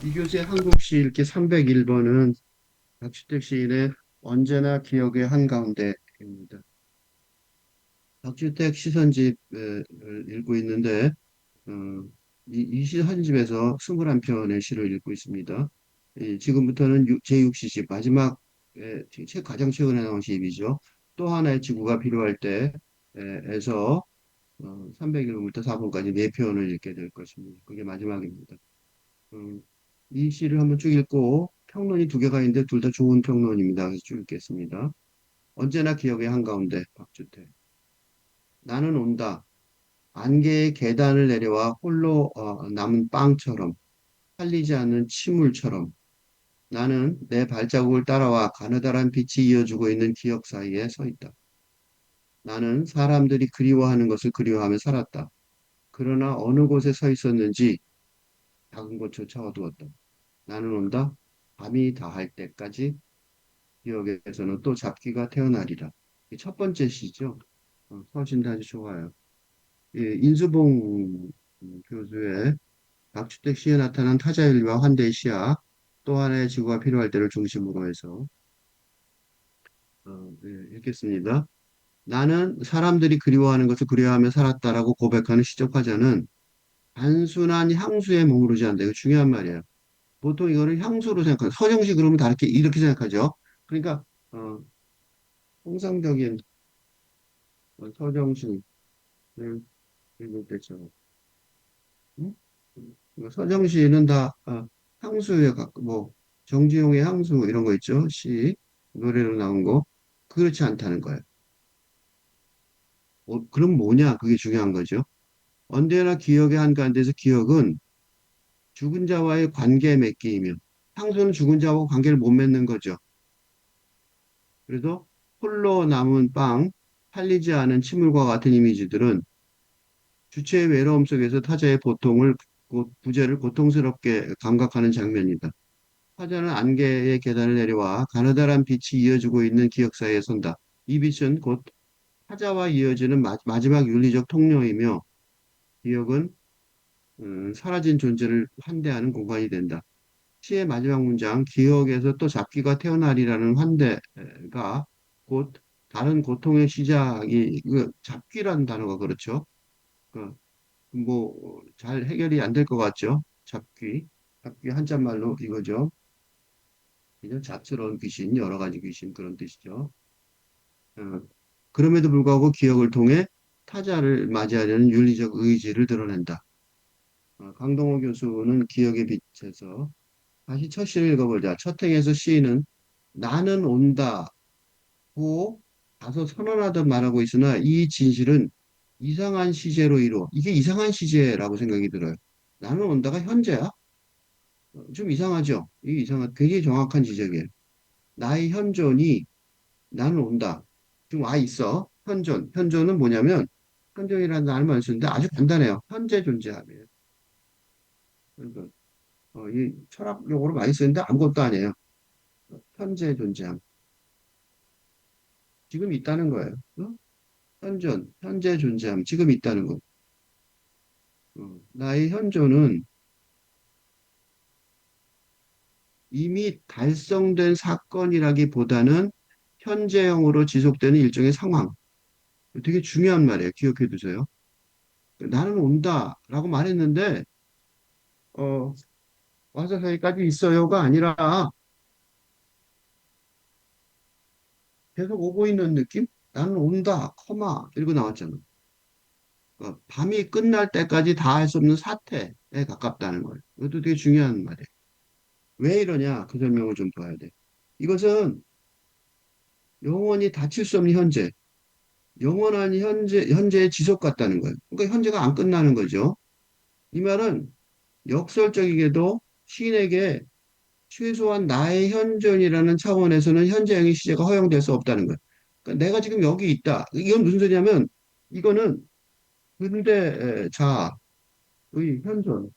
이교수의 한국시 읽기 301번은 박주택 시인의 언제나 기억의 한가운데입니다. 박주택 시선집을 읽고 있는데 어, 이 시선집에서 21편의 시를 읽고 있습니다. 지금부터는 제6시집 마지막 가장 최근에 나온 시집이죠. 또 하나의 지구가 필요할 때에서 301번부터 4번까지 네 편을 읽게 될 것입니다. 그게 마지막입니다. 음, 이 시를 한번 쭉 읽고 평론이 두 개가 있는데 둘 다 좋은 평론입니다. 그래서 쭉 읽겠습니다. 언제나 기억의 한가운데 박주태. 나는 온다. 안개의 계단을 내려와 홀로 남은 빵처럼 팔리지 않는 침울처럼 나는 내 발자국을 따라와 가느다란 빛이 이어주고 있는 기억 사이에 서 있다. 나는 사람들이 그리워하는 것을 그리워하며 살았다. 그러나 어느 곳에 서 있었는지 작은 곳조차 어두웠다. 나는 온다. 밤이 다할 때까지 기억에서는 또 잡기가 태어나리라. 이게 첫 번째 시죠. 서신 아주 좋아요. 인수봉 교수의 박주택 시에 나타난 타자일과 환대의 시야, 또 하나의 지구가 필요할 때를 중심으로 해서 읽겠습니다. 나는 사람들이 그리워하는 것을 그리워하며 살았다라고 고백하는 시적 화자는 단순한 향수에 머무르지 않는다. 이거 중요한 말이에요. 보통 이거를 향수로 생각하죠. 서정시 그러면 다 이렇게 생각하죠. 그러니까 통상적인 서정시 읽을 때처럼. 응? 서정시는 다 향수에 뭐 정지용의 향수 이런 거 있죠. 시 노래로 나온 거 그렇지 않다는 거예요. 그럼 뭐냐? 그게 중요한 거죠. 언제나 기억의 한가운데서 기억은 죽은 자와의 관계 맺기이며 향수는 죽은 자와 관계를 못 맺는 거죠. 그래서 홀로 남은 빵, 팔리지 않은 침울과 같은 이미지들은 주체의 외로움 속에서 타자의 부재를 고통스럽게 감각하는 장면이다. 화자는 안개의 계단을 내려와 가느다란 빛이 이어지고 있는 기억 사이에 선다. 이 빛은 곧 화자와 이어지는 마지막 윤리적 통로이며 기억은 사라진 존재를 환대하는 공간이 된다. 시의 마지막 문장 기억에서 또 잡기가 태어나리라는 환대가 곧 다른 고통의 시작이 잡기라는 단어가 그렇죠. 뭐잘 해결이 안 될 것 같죠. 잡기 한자말로 이거죠. 그냥 잡스러운 귀신, 여러 가지 귀신 그런 뜻이죠. 어, 그럼에도 불구하고 기억을 통해 타자를 맞이하려는 윤리적 의지를 드러낸다. 강동호 교수는 기억의 빛에서 다시 첫 시를 읽어보자. 첫 행에서 시인은 나는 온다고 다소 선언하듯 말하고 있으나 이 진실은 이상한 시제로 이루어. 이게 이상한 시제라고 생각이 들어요. 나는 온다가 현재야? 좀 이상하죠? 이게 굉장히 정확한 지적이에요. 나의 현존이 나는 온다. 지금 와 있어. 현존. 현존은 뭐냐면, 현존이라는 단어를 많이 쓰는데 아주 간단해요. 현재 존재함이에요. 그러니까, 이 철학 용어로 많이 쓰는데 아무것도 아니에요. 현재 존재함. 지금 있다는 거예요. 현존, 현재 존재함. 지금 있다는 거. 나의 현존은 이미 달성된 사건이라기보다는 현재형으로 지속되는 일종의 상황. 되게 중요한 말이에요. 기억해 두세요. 나는 온다라고 말했는데, 어, 와서 여기까지 있어요가 아니라 계속 오고 있는 느낌? 나는 온다, 커마, 이러고 나왔잖아. 밤이 끝날 때까지 다 할 수 없는 사태에 가깝다는 거예요. 이것도 되게 중요한 말이에요. 왜 이러냐? 그 설명을 좀 봐야 돼. 이것은 영원히 닫힐 수 없는 현재, 영원한 현재의 지속 같다는 거예요. 그러니까 현재가 안 끝나는 거죠. 이 말은 역설적이게도 시인에게 최소한 나의 현존이라는 차원에서는 현재형의 시제가 허용될 수 없다는 거예요. 그러니까 내가 지금 여기 있다. 이건 무슨 소리냐면 이거는 근대자의 현존을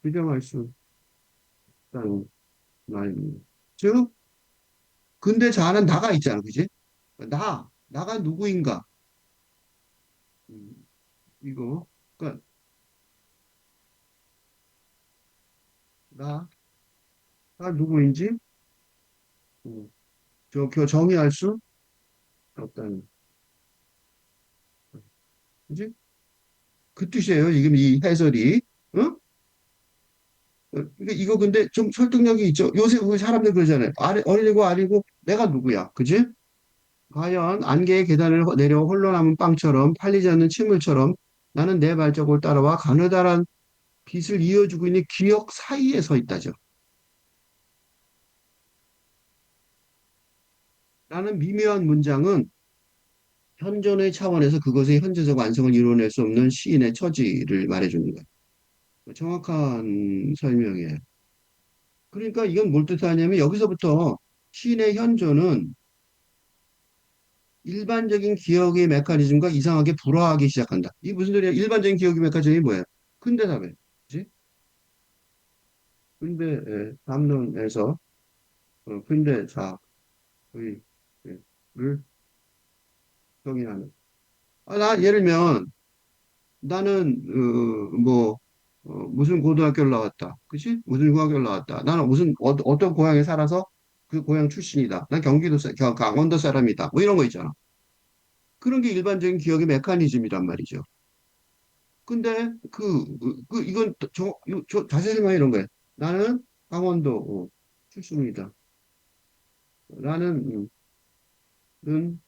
규정할 수 있다는 말입니다. 즉 근대자는 나가 있잖아, 그지? 나가 누구인가? 음, 이거 그러니까 나, 나 누구인지 음, 정의할 수 없다는, 그지? 그 뜻이에요. 지금 이 해설이. 어? 이거 근데 좀 설득력이 있죠. 요새 우리 사람들 그러잖아요. 어리고 아니고 내가 누구야? 그지? 과연 안개의 계단을 내려 홀로 남은 빵처럼 팔리지 않는 침물처럼 나는 내 발자국을 따라와 가느다란 빛을 이어주고 있는 기억 사이에 서 있다죠. 라는 미묘한 문장은 현존의 차원에서 그것의 현재적 완성을 이뤄낼 수 없는 시인의 처지를 말해주는 거예요. 정확한 설명이에요. 그러니까 이건 뭘 뜻하냐면 여기서부터 시인의 현존은 일반적인 기억의 메커니즘과 이상하게 불화하기 시작한다. 이게 무슨 소리야? 일반적인 기억의 메커니즘이 뭐예요? 근대사회. 그지? 근대 담론에서 근대사회를 정의하는. 나 예를 들면 나는 무슨 고등학교를 나왔다. 그치? 무슨 중학교를 나왔다. 나는 무슨 어떤 고향에 살아서 그 고향 출신이다. 난 강원도 사람이다. 뭐 이런 거 있잖아. 그런 게 일반적인 기억의 메커니즘이란 말이죠. 근데 이건 자세히 말해 이런 거예요. 나는 강원도 출신이다. 나는 는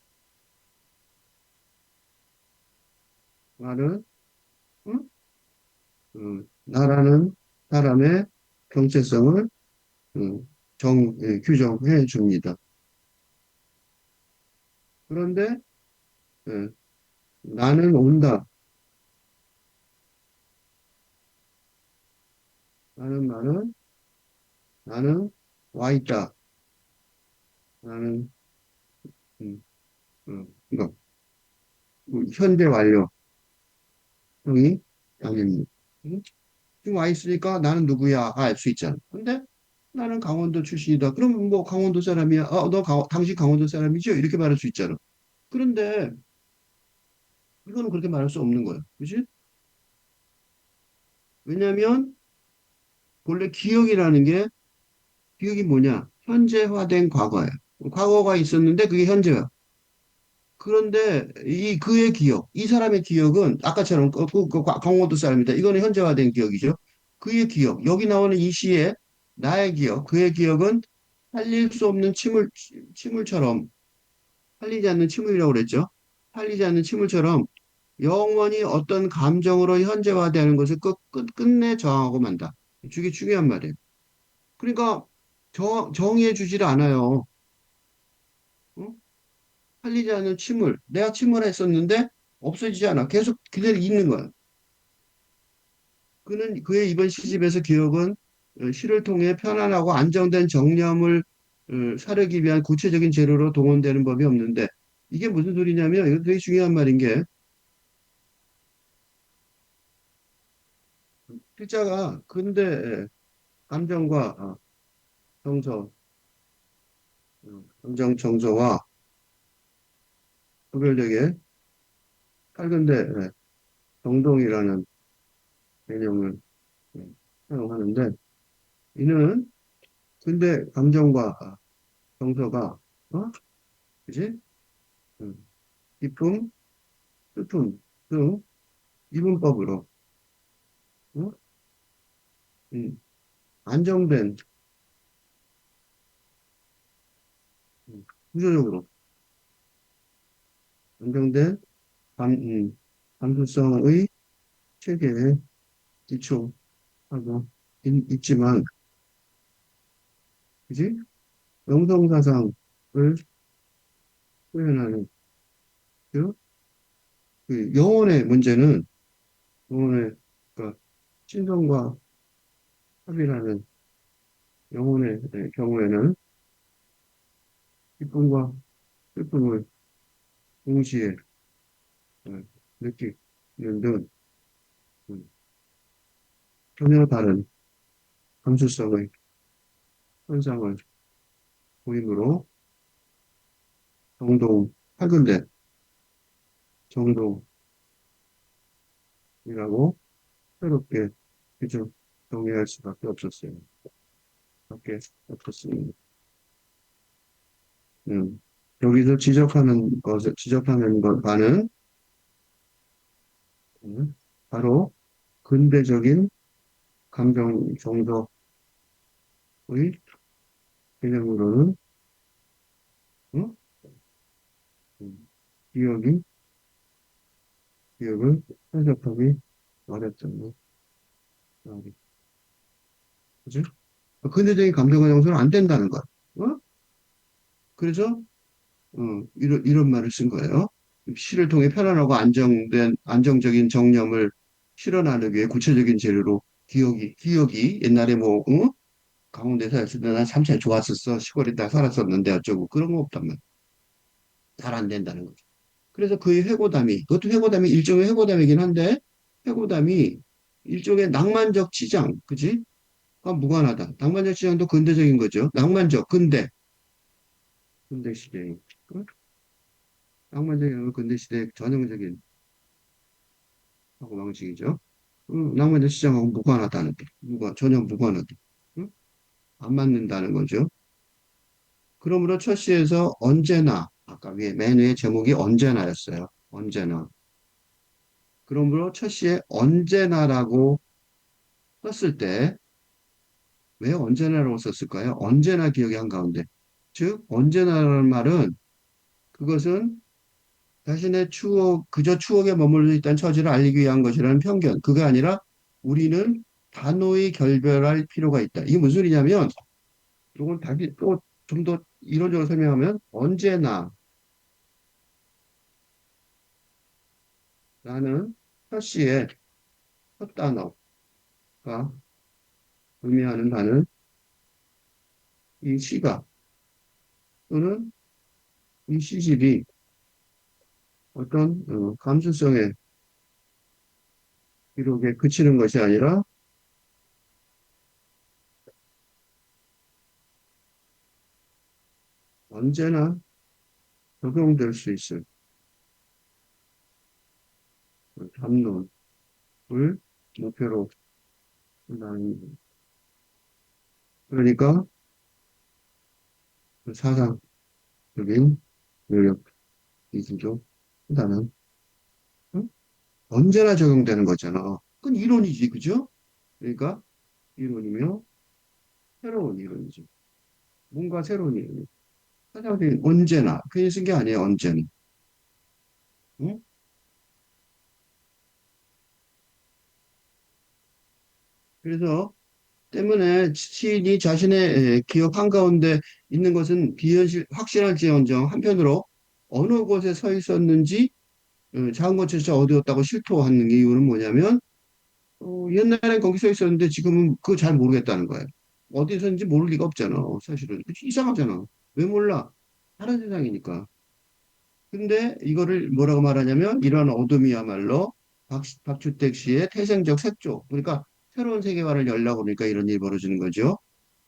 나는 응? 나라는 사람의 정체성을 규정해 줍니다. 그런데 예, 나는 온다. 나는 와 있다. 나는 이거 현재 완료형이 아닙니다. 응? 지금 와 있으니까 나는 누구야 알 수 있잖아. 근데 나는 강원도 출신이다. 그러면 뭐 강원도 사람이야. 너 당신 강원도 사람이죠? 이렇게 말할 수 있잖아. 그런데 이거는 그렇게 말할 수 없는 거야. 그지? 왜냐하면 본래 기억이 뭐냐? 현재화된 과거야. 과거가 있었는데 그게 현재야. 그런데 그의 기억, 이 사람의 기억은 아까처럼 강원도 사람이다. 이거는 현재화된 기억이죠. 그의 기억, 여기 나오는 이 시의 나의 기억, 그의 기억은 살릴 수 없는 침물처럼, 살리지 않는 침물이라고 그랬죠. 살리지 않는 침물처럼 영원히 어떤 감정으로 현재화되는 것을 끝내 저항하고 만다. 이게 중요한 말이에요. 그러니까 정의해 주질 않아요. 어? 살리지 않는 침울. 내가 침울했었는데 없어지지 않아. 계속 그대로 있는 거야. 그의 이번 시집에서 기억은 시를 통해 편안하고 안정된 정념을 사르기 위한 구체적인 재료로 동원되는 법이 없는데 이게 무슨 소리냐면 이거 되게 중요한 말인 게 필자가 근대 감정과 정서, 감정 정서와 구별되게 밝은데 정동이라는 개념을 사용하는데 이는 근대 감정과 정서가 그지? 음, 기품, 슬픔 등 이분법으로 어? 안정된 구조적으로 안정된 감수성의 체계에 기초하고 있지만 그지? 영성사상을 표현하는 그, 그 영혼의 문제는 영혼의 그러니까 신성과 합이라는 영혼의 경우에는 기쁨과 슬픔을 동시에 어, 느끼는 등 음, 전혀 다른 감수성의 현상을 보이므로 정동, 학근대 정동이라고 새롭게 규정 정의할 수밖에 없었어요. 밖에 없었습니다. 음. 여기서 지적하는 바는, 바로 근대적인 감정 정서의 개념으로는, 어? 음, 기억이, 기억을 해석하기 어렵잖아. 그지? 근대적인 감정과 정서는 안 된다는 거야. 어? 그래서 이런 말을 쓴 거예요. 시를 통해 편안하고 안정적인 정념을 실현하기 위해 구체적인 재료로 기억이 옛날에 뭐, 강원도에 살았을 때 난 참 잘 좋았었어. 시골에 딱 살았었는데 어쩌고 그런 거 없단 말이야. 잘 안 된다는 거죠. 그래서 그의 그것도 회고담이 일종의 회고담이긴 한데, 회고담이 일종의 낭만적 치장, 그지? 가 무관하다. 낭만적 치장도 근대적인 거죠. 근대 시대. 낭만적인 근대 시대 전형적인 사고방식이죠. 낭만적 시장하고 무관하다는 게, 전혀 무관하다. 응? 안 맞는다는 거죠. 그러므로 첫 시에서 언제나, 아까 맨 위에 제목이 언제나였어요. 언제나. 그러므로 첫 시에 언제나라고 썼을 때, 왜 언제나라고 썼을까요? 언제나 기억의 한가운데. 즉, 언제나라는 말은 그것은 자신의 그저 추억에 머물러 있다는 처지를 알리기 위한 것이라는 편견. 그게 아니라 우리는 단호히 결별할 필요가 있다. 이게 무슨 소리냐면, 이건 다시 또 좀 더 이론적으로 설명하면, 언제나 나는 첫 시에 첫 단어가 의미하는 바는 이 시가 또는 이 시집이 어떤 감수성의 기록에 그치는 것이 아니라 언제나 적용될 수 있을 담론을 목표로 한다는, 그러니까 그 사상적인 노력 기술적 수단은, 응? 언제나 적용되는 거잖아. 그건 이론이지, 그죠? 그러니까 이론이며 새로운 이론이죠. 뭔가 새로운 이론. 사상적인 언제나 괜히 쓴 게 아니에요. 언제나. 응? 그래서 때문에 시인이 자신의 기억 한가운데 있는 것은 확실할지언정 한편으로 어느 곳에 서 있었는지, 작은 것조차 어디였다고 실토하는 이유는 뭐냐면, 옛날엔 거기 서 있었는데 지금은 그거 잘 모르겠다는 거예요. 어디서인지 모를 리가 없잖아, 사실은. 그치? 이상하잖아. 왜 몰라? 다른 세상이니까. 근데 이거를 뭐라고 말하냐면, 이런 어둠이야말로 박주택 씨의 태생적 색조. 그러니까 새로운 세계관을 열려고 그러니까 이런 일이 벌어지는 거죠.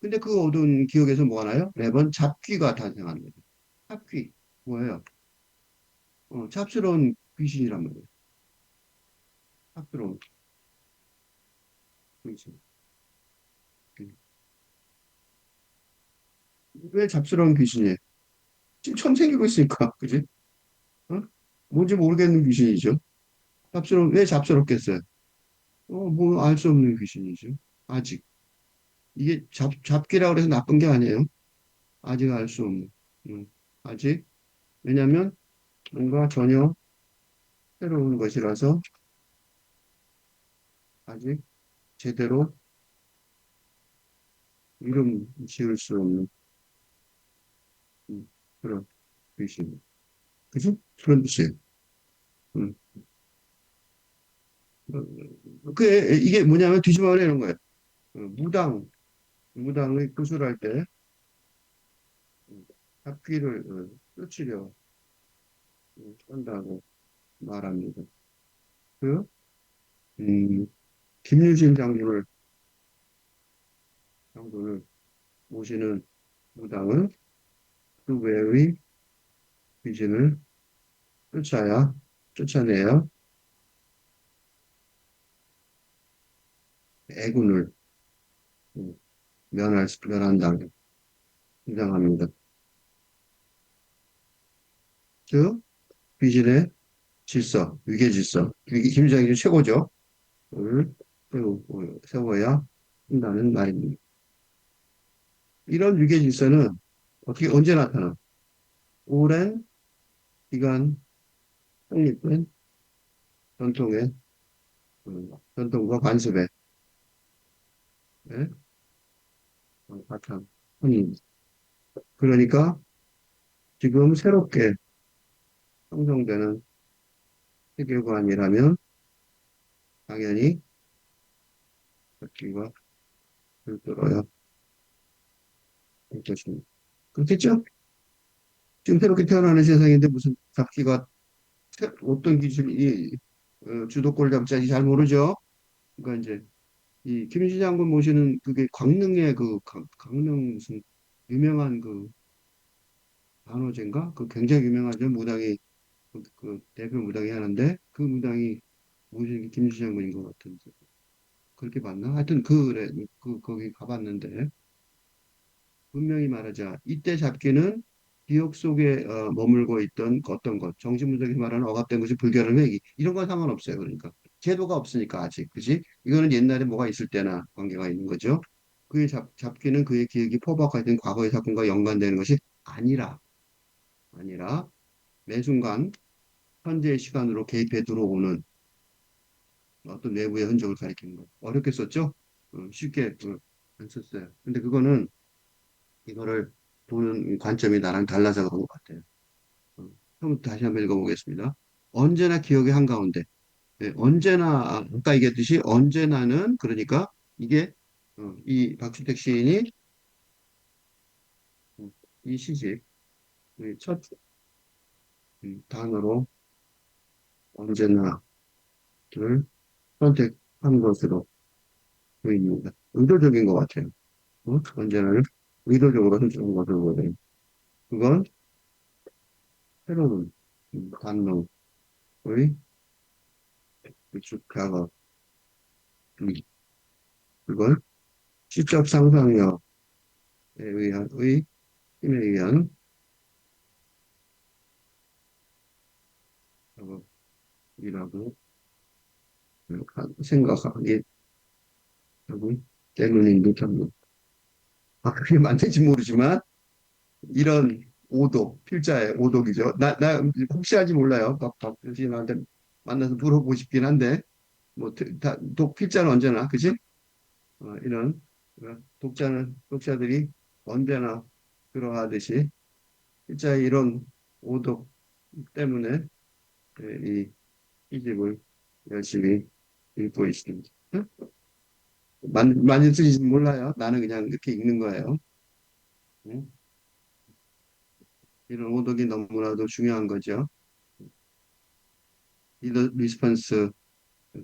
근데 그 어두운 기억에서 뭐 하나요? 매번 잡귀가 탄생하는 거죠. 잡귀. 뭐예요? 잡스러운 귀신이란 말이에요. 잡스러운 귀신. 음. 왜 잡스러운 귀신이에요? 지금 처음 생기고 있으니까, 그지? 어? 뭔지 모르겠는 귀신이죠. 왜 잡스럽겠어요? 뭐, 알 수 없는 귀신이죠. 아직. 이게 잡기라고 해서 나쁜 게 아니에요. 아직 알 수 없는. 음, 아직. 왜냐면, 뭔가 전혀 새로운 것이라서, 아직 제대로 이름 지을 수 없는, 그런 귀신. 그죠? 그런 뜻이에요. 음. 이게 뭐냐면 뒤집어 내는 거예요. 무당의 구술할 때, 잡귀를 쫓으려 한다고 말합니다. 그, 음, 김유신 장군을 모시는 무당은 그 외의 귀신을 쫓아내야 애군을, 음, 면한다. 인정합니다. 즉, 비질의 질서, 위계 질서. 이게 김정일이 최고죠. 를 세워야 한다는 말입니다. 이런 위계 질서는 어떻게, 언제 나타나? 오랜 기간 확립된 전통의, 전통과 관습의, 예? 바탕. 음. 그러니까 지금 새롭게 형성되는 세계관이라면 당연히 바퀴가 들들어야 할 것입니다. 그렇겠죠? 지금 새롭게 태어나는 세상인데 무슨 바퀴가 어떤 기술이 주도권을 잡지 잘 모르죠? 그러니까 이제 이 김시 장군 모시는 그게 강릉의 강릉 무슨 유명한 그 단오제인가? 그 굉장히 유명하죠. 무당이 그 대표 무당이 하는데 그 무당이 모시는 게 김시 장군인 것 같은데 그렇게 봤나? 하여튼 그래 거기 가봤는데 분명히 말하자 이때 잡기는 기억 속에 머물고 있던 그 어떤 것 정신분석이 말하는 억압된 것이 불결한 회기 이런 건 상관없어요. 그러니까 제도가 없으니까 아직 그지? 이거는 옛날에 뭐가 있을 때나 관계가 있는 거죠. 그의 잡기는 그의 기억이 포박화된 과거의 사건과 연관되는 것이 아니라 매 순간 현재의 시간으로 개입해 들어오는 어떤 내부의 흔적을 가리키는 거. 어렵게 썼죠? 쉽게 안 썼어요. 근데 그거는 이거를 보는 관점이 나랑 달라서 그런 것 같아요. 처음부터 다시 한번 읽어보겠습니다. 언제나 기억의 한가운데. 네, 언제나, 아까 얘기했듯이 언제나는 그러니까 이게 이 박주택 시인이 이 시집 첫 단어로 언제나를 선택한 것으로 보입니다. 의도적인 것 같아요. 언제나를 의도적으로 선택한 것으로 보여요. 그건 새로운 단어의 구축가가 그걸 시적 상상력에 힘에 의한 작업이라고 생각하기 때문입니다. 그게 맞는지 모르지만 이런 오독, 필자의 오독이죠. 나 혹시 알지 몰라요. 박씨한테 만나서 물어보고 싶긴 한데 뭐 필자는 언제나 그지? 이런 독자들이 언제나 그러하듯이 필자의 이런 오독 때문에 이 시집을 열심히 읽고 있습니다. 많이 쓰지 몰라요. 나는 그냥 이렇게 읽는 거예요. 응? 이런 오독이 너무나도 중요한 거죠. 리스폰스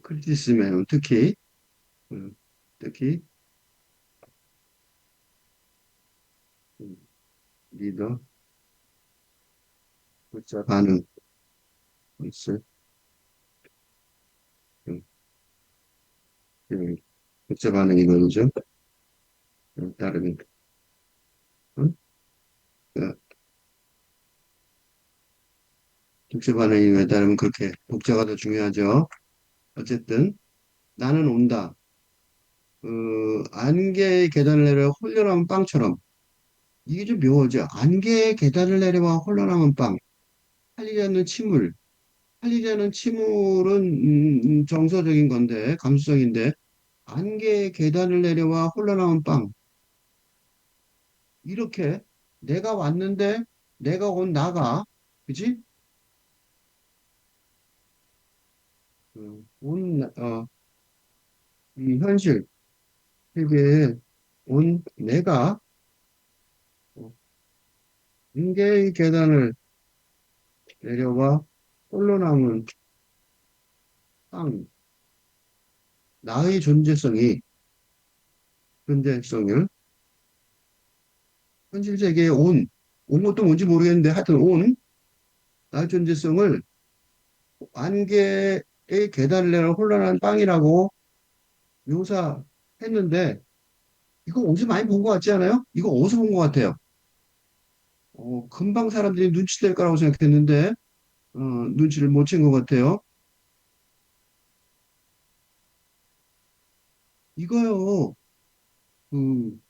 크리티시즘에는 음, 특히 음, 리더 독자 반응 있을 음, 독자 반응이 뭐죠? 따르는 음? 그 독자 반응이 왜 따르면 그렇게 독자가 더 중요하죠. 어쨌든 나는 온다. 안개의 계단을 내려 홀려나온 빵처럼 이게 좀 묘하죠. 안개의 계단을 내려와 홀려나온 빵. 팔리지 않는 침울. 팔리지 않는 침울은 정서적인 건데 감수성인데 안개의 계단을 내려와 홀려나온 빵. 이렇게 내가 왔는데 내가 온 나가 그지? 이 현실 세계에 온 내가 안개의 계단을 내려와 홀로 남은 땅 나의 존재성을 현실 세계에 온 것도 뭔지 모르겠는데 하여튼 온 나의 존재성을 안개의 계단을 내려 홀로 남은 빵이라고 묘사했는데 이거 어디서 많이 본 것 같지 않아요? 이거 어디서 본 것 같아요? 금방 사람들이 눈치챌 거라고 생각했는데, 눈치를 못 챈 것 같아요. 이거요, 그,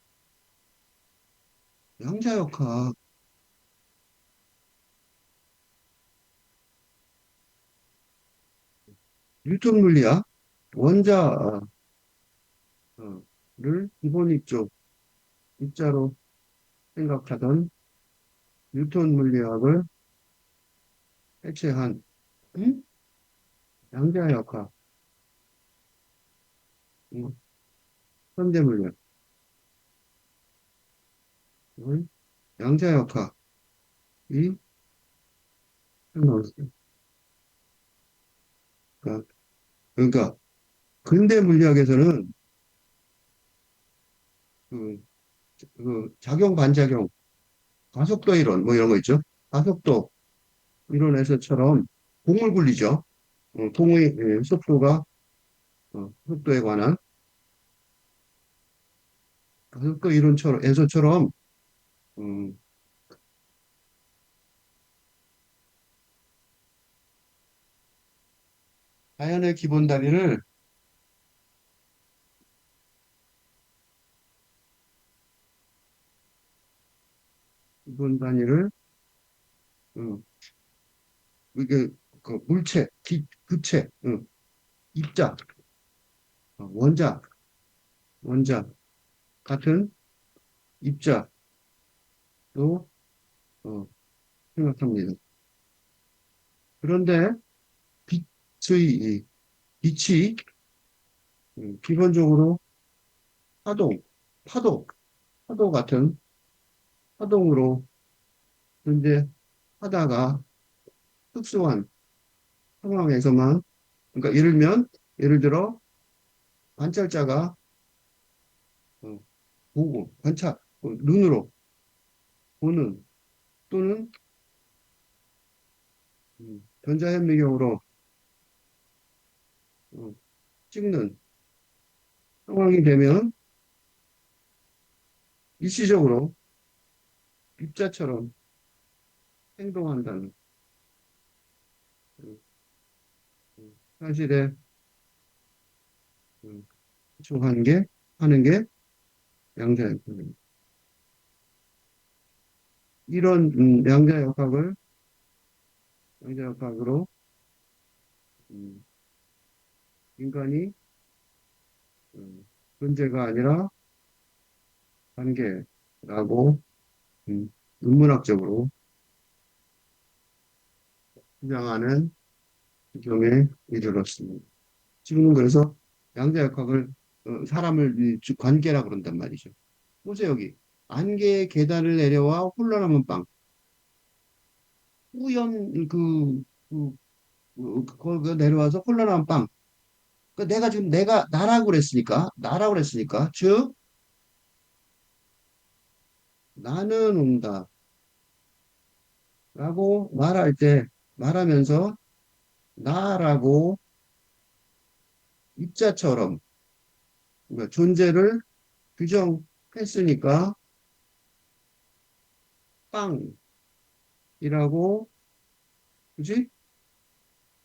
양자역학, 뉴턴 물리학, 원자를 기본 입자로 생각하던 뉴턴 물리학을 해체한 음? 양자역학, 음, 현대물리학을 양자역학이 생각했어요. 그러니까 근대 물리학에서는 그, 작용 반작용 가속도 이론 뭐 이런 거 있죠. 가속도 이론에서처럼 공을 굴리죠. 공의 속도가 속도에 관한 가속도 이론에서처럼 음, 자연의 기본 단위를 음, 이게 그 물체, 기체, 입자, 원자, 원자 같은 입자로 어, 생각합니다. 그런데 빛의 이 빛이 기본적으로 파동, 파도, 파도 같은 파동으로 존재하다가 특수한 상황에서만, 그러니까 예를 들어 관찰자가 어, 눈으로 보는 또는 전자현미경으로 어, 찍는 상황이 되면 일시적으로 입자처럼 행동한다는 음, 사실에 추구하는 하는 게 양자역학입니다. 이런 양자역학으로 음, 인간이 존재가 아니라 관계라고 인문학적으로 주장하는 지경에 이르렀습니다. 지금은 그래서 양자역학을 사람을 관계라 그런단 말이죠. 보세요 여기 안개의 계단을 내려와 홀로남은 빵 뿌연 그 내려와서 홀로남은 빵. 내가 지금 내가 나라고 그랬으니까 즉 나는 온다라고 말하면서 나라고 입자처럼 그러니까 존재를 규정했으니까 빵이라고 굳이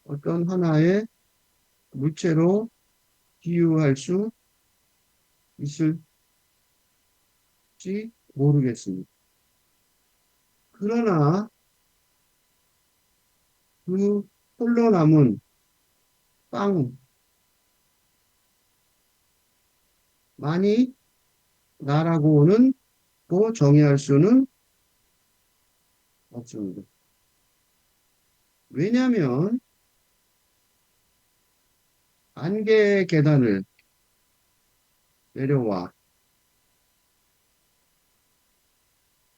어떤 하나의 물체로 비유할 수 있을지 모르겠습니다. 그러나 그 홀로 남은 빵만이 나라고는 또 정의할 수는 없습니다. 왜냐하면 안개의 계단을 내려와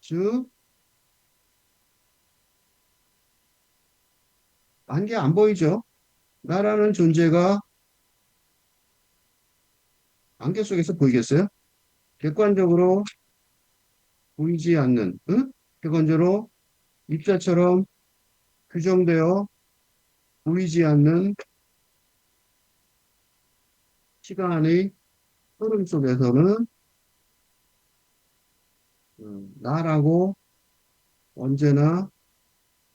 즉 안개 안 보이죠? 나라는 존재가 안개 속에서 보이겠어요? 객관적으로 보이지 않는, 응? 객관적으로 입자처럼 규정되어 보이지 않는 시간의 흐름 속에서는 나라고 언제나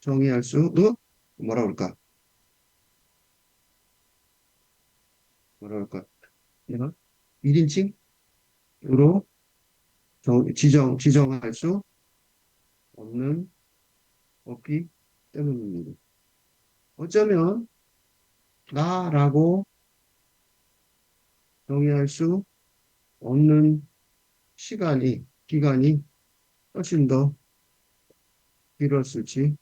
정의할 수, 뭐라 그럴까? 뭐라 그럴까? 내가 1인칭으로 지정할 수 없는, 없기 때문입니다. 어쩌면 나라고 정의할 수 없는 기간이 훨씬 더 길었을지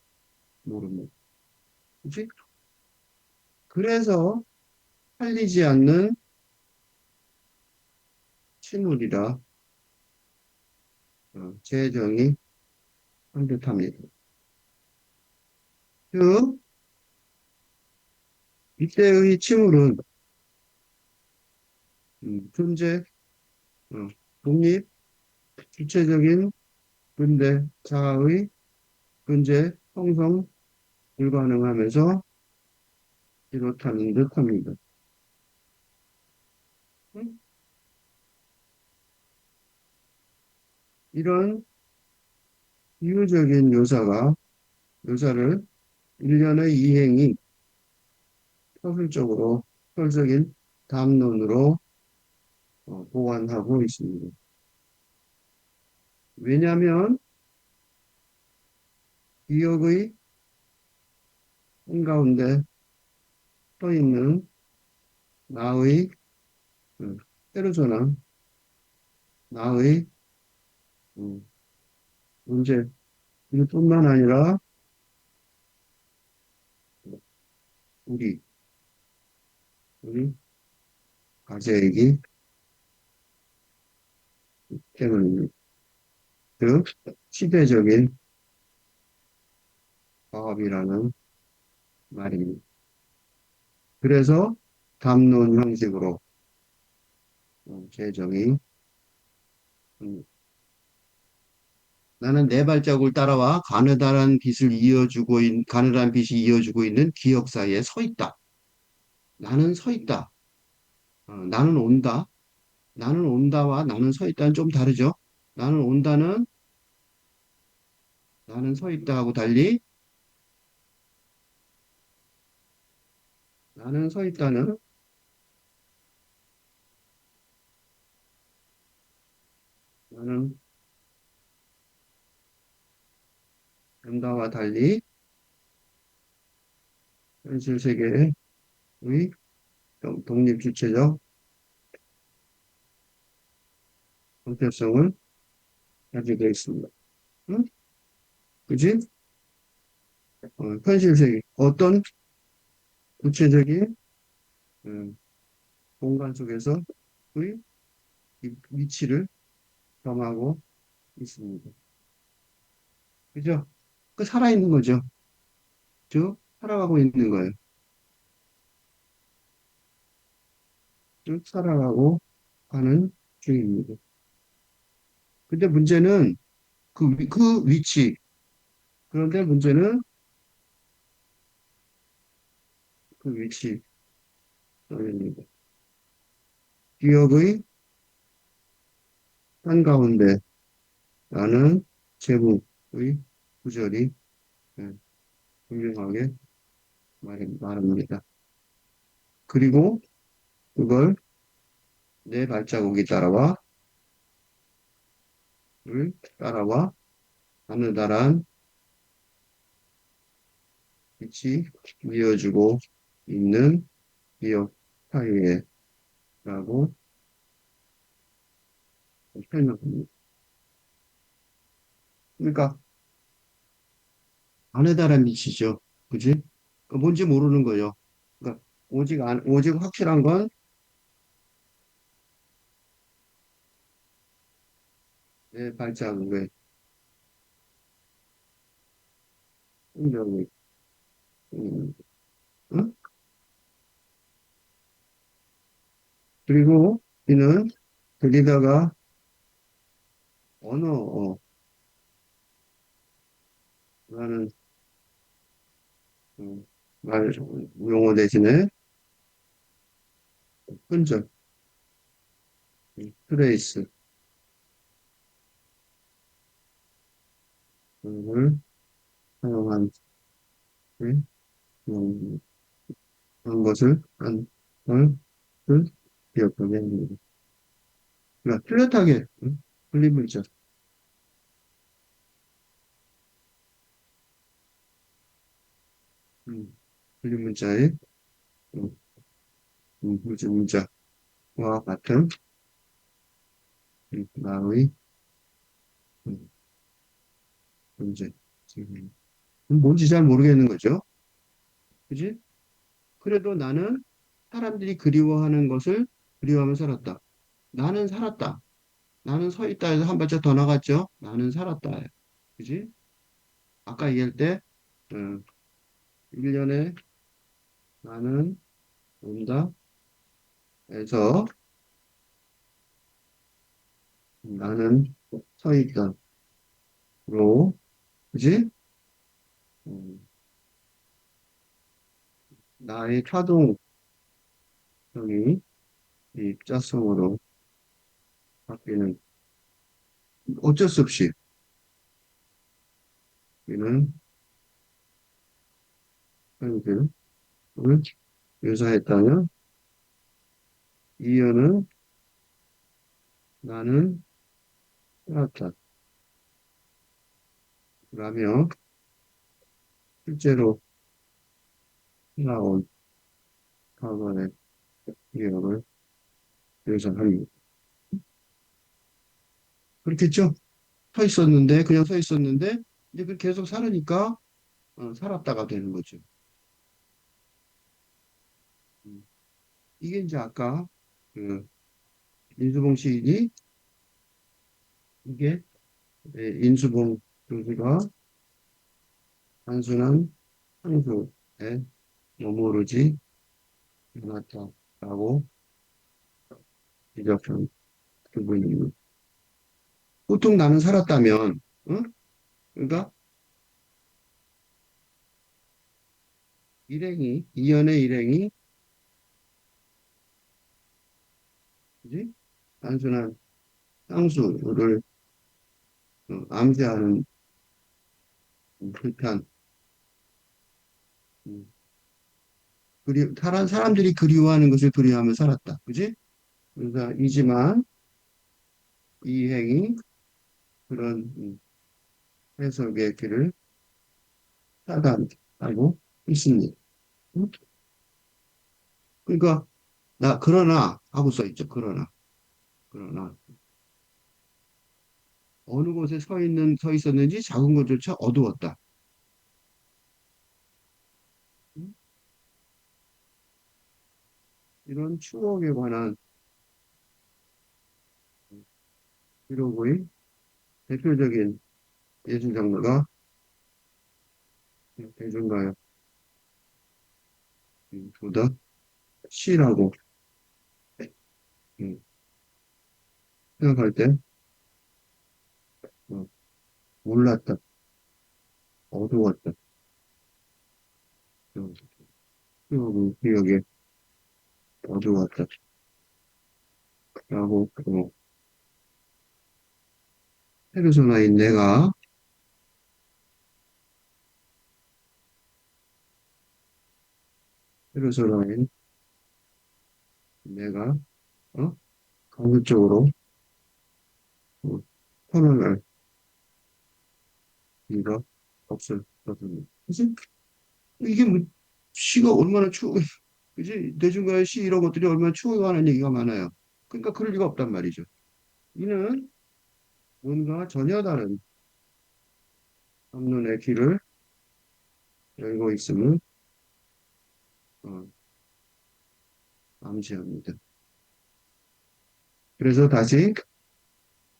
모릅니다. 그치? 그래서 팔리지 않는 식물이라 제정이 한 듯합니다. 즉, 이때의 침울은 존재, 어, 독립, 주체적인 근대 자아의 존재, 형성 불가능하면서 이렇다는 듯합니다. 음? 이런 비유적인 묘사를 일련의 이행이 서술적으로 설적인 담론으로 보완하고 있습니다. 왜냐하면 기억의 한가운데 서 있는 나의 페르소나, 나의 음, 문제 이뿐만 아니라 우리 우리 가제이기 때문입니다. 즉 시대적인 과업이라는 말입니다. 그래서 담론 형식으로 제정이 나는 내 발자국을 따라와 가느다란 빛이 이어주고 있는 기억 사이에 서 있다. 나는 서 있다. 나는 온다. 나는 온다와 나는 서 있다는 좀 다르죠. 나는 온다는 나는 서 있다하고 달리 나는 서 있다는 나는 온다와 달리 현실 세계의 독립주체적 정체성을 가지고 있습니다. 응? 그지? 현실 세계 어떤 구체적인 음, 공간 속에서의 위치를 점하고 있습니다. 그죠? 그 살아있는 거죠. 즉, 살아가고 있는 거예요. 즉, 살아가고 가는 중입니다. 근데 문제는 그 위치, 그런데 문제는 그 위치, 입니다 기억의 한가운데 라는 제목의 구절이 예, 분명하게 말합니다. 그리고 그걸 내 발자국이 따라와 하늘나란 빛이 이어주고 있는 기억 사이에라고 설명합니다. 그러니까 하늘나란 빛이죠. 그지? 그 뭔지 모르는 거죠. 그러니까 오직 확실한 건 내 발자국의 흔적이 응? 그리고 이는 들리다가 언어라는 말 용어 대신에 흔적, 트레이스, 당한, 네? 음, 한 것을, 한 걸 기억하게 합니다. 그러니까 뚜렷하게, 흘린 문자, 음, 흘린 문자의, 음, 무슨 문자와 같은, 나의, 음, 문제. 뭔지 잘 모르겠는 거죠. 그지? 그래도 나는 사람들이 그리워하는 것을 그리워하며 살았다. 나는 살았다. 나는 서 있다 해서 한 발짝 더 나갔죠. 나는 살았다. 그지? 아까 얘기할 때, 1년에 나는 온다 해서 나는 서 있다. 로, 그지? 음, 나의 타동성이 입자성으로 바뀌는 어쩔 수 없이 이는 현실을 묘사했다면 이어는 나는 살았다. 라며 실제로 나온 과거의 기억을 묘사합니다. 그렇겠죠? 서 있었는데, 그냥 서 있었는데, 이제 그 계속 살으니까, 살았다가 되는 거죠. 음, 이게 이제 아까, 그, 인수봉 시인이, 이게, 인수봉 교수가 단순한 상수에 머무르지 않았다라고 지적한 부분입니다. 보통 나는 살았다면, 그러니까, 이연의 일행이, 그지? 단순한 상수를 암시하는 불편, 음, 사람들이 그리워하는 것을 그리워하며 살았다. 그지? 그러니까 이지만 이 행이 그런 해석의 길을 차단하고 있습니다. 음? 그러니까 그러나 하고 써 있죠. 그러나 어느 곳에 서 있었는지 작은 것조차 어두웠다. 음? 이런 추억에 관한 기록의 대표적인 예술 장르가 대중가요, 도덕, 시라고 음, 생각할 때 어, 몰랐다, 어두웠다, 기억에 어두웠다 라고 페르소나인 페르소나인 내가 어? 강압적으로 어, 선언을 이가 없었거든요. 그치? 이게 뭐 시가 얼마나 그지? 대중가요 시 이런 것들이 얼마나 추억에 관한 얘기가 많아요. 그러니까 그럴 리가 없단 말이죠. 이는 뭔가 전혀 다른 한눈의 길을 열고 있음을 어, 암시합니다. 그래서 다시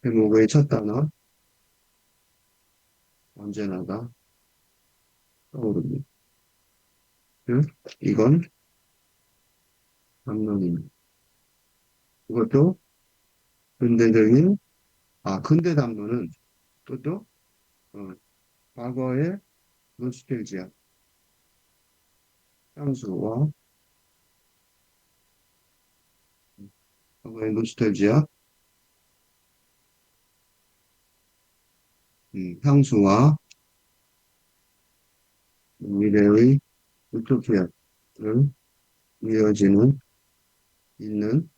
제목의 첫 단어 언제나가 떠오릅니다. 이건 담론입니다. 이것도 근대적인 근대 담론은 또 어, 과거의 노스텔지아 향수와 과거의 노스텔지아 향수와 미래의 유토피아를 이어지는 있는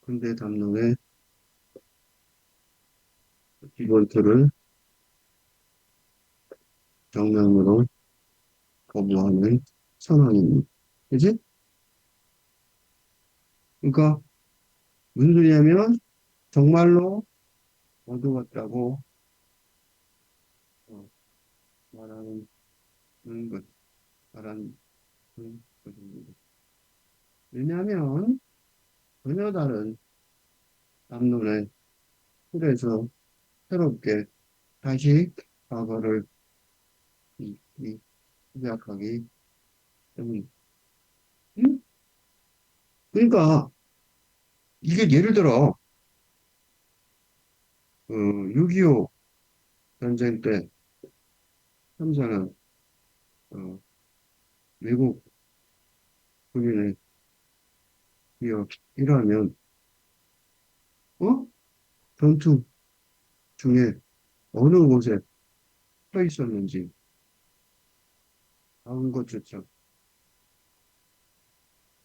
근대 담론의 기본 틀을 정면으로 거부하는 선언입니다. 그지? 그러니까 무슨 소리냐면 정말로 어두웠다고 어, 말하는 것, 말하는 것입니다. 왜냐하면 전혀 다른 담론의 틀에서 새롭게 다시 과거를 시작하기 때문에. 음? 그러니까 이게 예를 들어 6.25 전쟁 때 참사는 어, 외국 군인의 기억이라면 어? 전투 중에 어느 곳에 서 있었는지 다음 것조차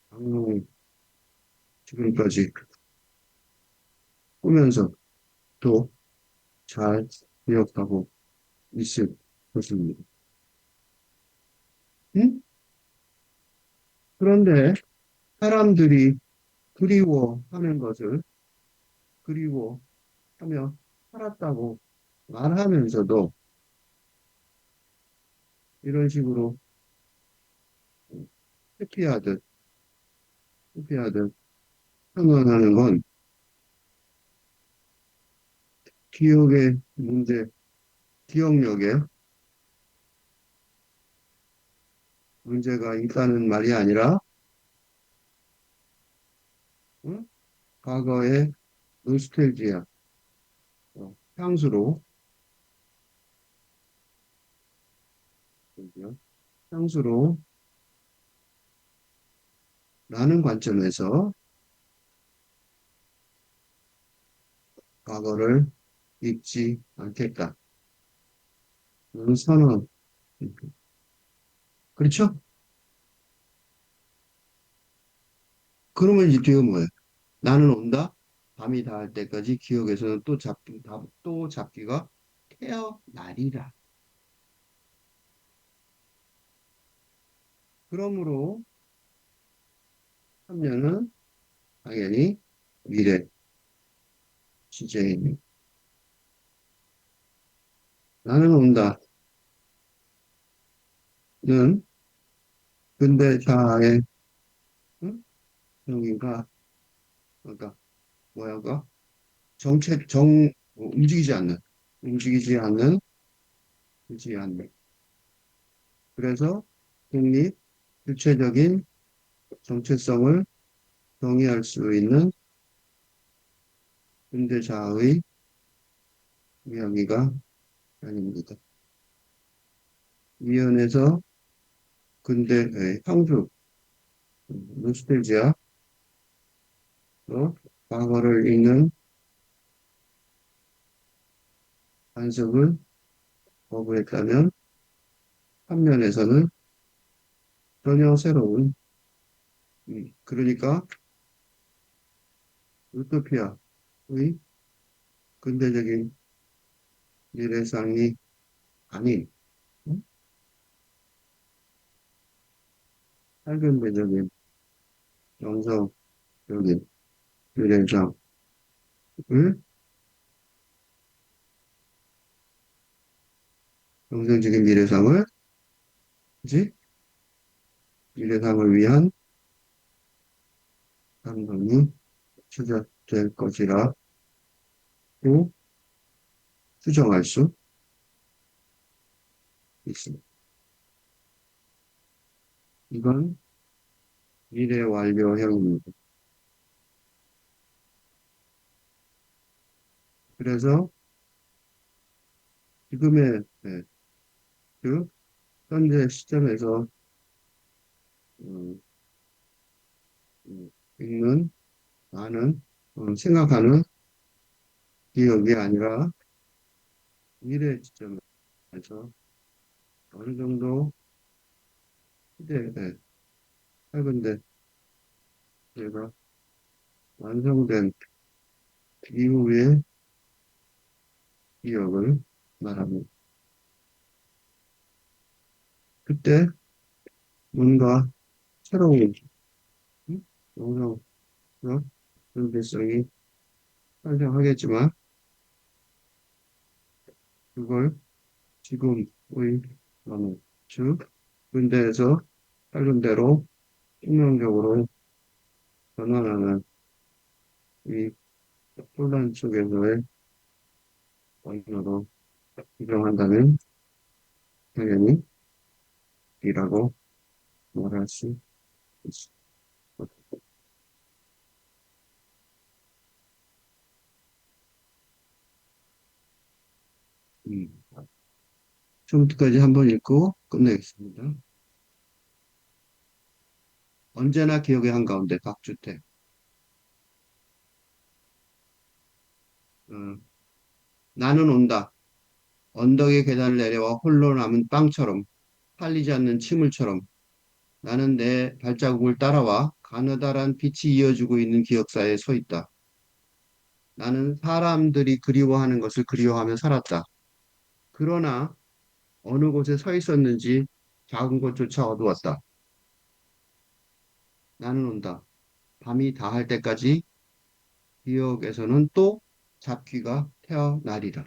악몽 지금까지 꾸면서 또 잘 기억하고 있을 것입니다. 응? 그런데 사람들이 그리워하는 것을 그리워하며 살았다고 말하면서도 이런 식으로 회피하듯 회피하듯 상언하는 건 기억의 문제, 기억력에 문제가 있다는 말이 아니라 응? 과거의 노스텔지아, 향수로 향수로 라는 관점에서 과거를 잊지 않겠다. 선언. 그렇죠? 그러면 이제 뒤에 뭐예요? 나는 온다. 밤이 닿을 때까지 기억에서는 또 잡기가 태어나리라. 그러므로 3년은 당연히 미래 시제입니다. 나는 온다는 근대 사회의 응? 정의가 그러니까 뭐야가 정책 정 움직이지 않는 움직이지 않는 그래서 독립 구체적인 정체성을 정의할 수 있는 근대사의 이야기가 아닙니다. 이 면에서 근대의 향수 노스텔지아로 과거를 읽는 관습을 거부했다면 한면에서는 전혀 새로운 그러니까 유토피아의 근대적인 미래상이 아닌 할근대적인 정서적인 미래상을 정상적인 미래상을 이제 미래상을 위한 상상이 추적될 것이라고 추정할 수 있습니다. 이건 미래 완료형입니다. 그래서 지금의 그 현재 시점에서 음, 읽는 많은 생각하는 기억이 아니라 미래 지점에서 어느 정도 시대에 짧은데 얘가 완성된 이후의 기억을 말합니다. 그때 뭔가 새로운 영상과 연대성이 탄생하겠지만 그걸 지금의 나는 즉 군대에서 밝은 대로 혁명적으로 전환하는 이 혼란 속에서의 언어로 규정한다면 당연히 이라고 말할 수 있습니다. 음. 처음부터까지 한번 읽고 끝내겠습니다. 언제나 기억의 한가운데 박주택. 어, 나는 온다. 언덕의 계단을 내려와 홀로 남은 빵처럼 팔리지 않는 침울처럼 나는 내 발자국을 따라와 가느다란 빛이 이어주고 있는 기억사에 서 있다. 나는 사람들이 그리워하는 것을 그리워하며 살았다. 그러나 어느 곳에 서 있었는지 작은 곳조차 어두웠다. 나는 온다. 밤이 다할 때까지 기억에서는 또 잡귀가 태어나리라.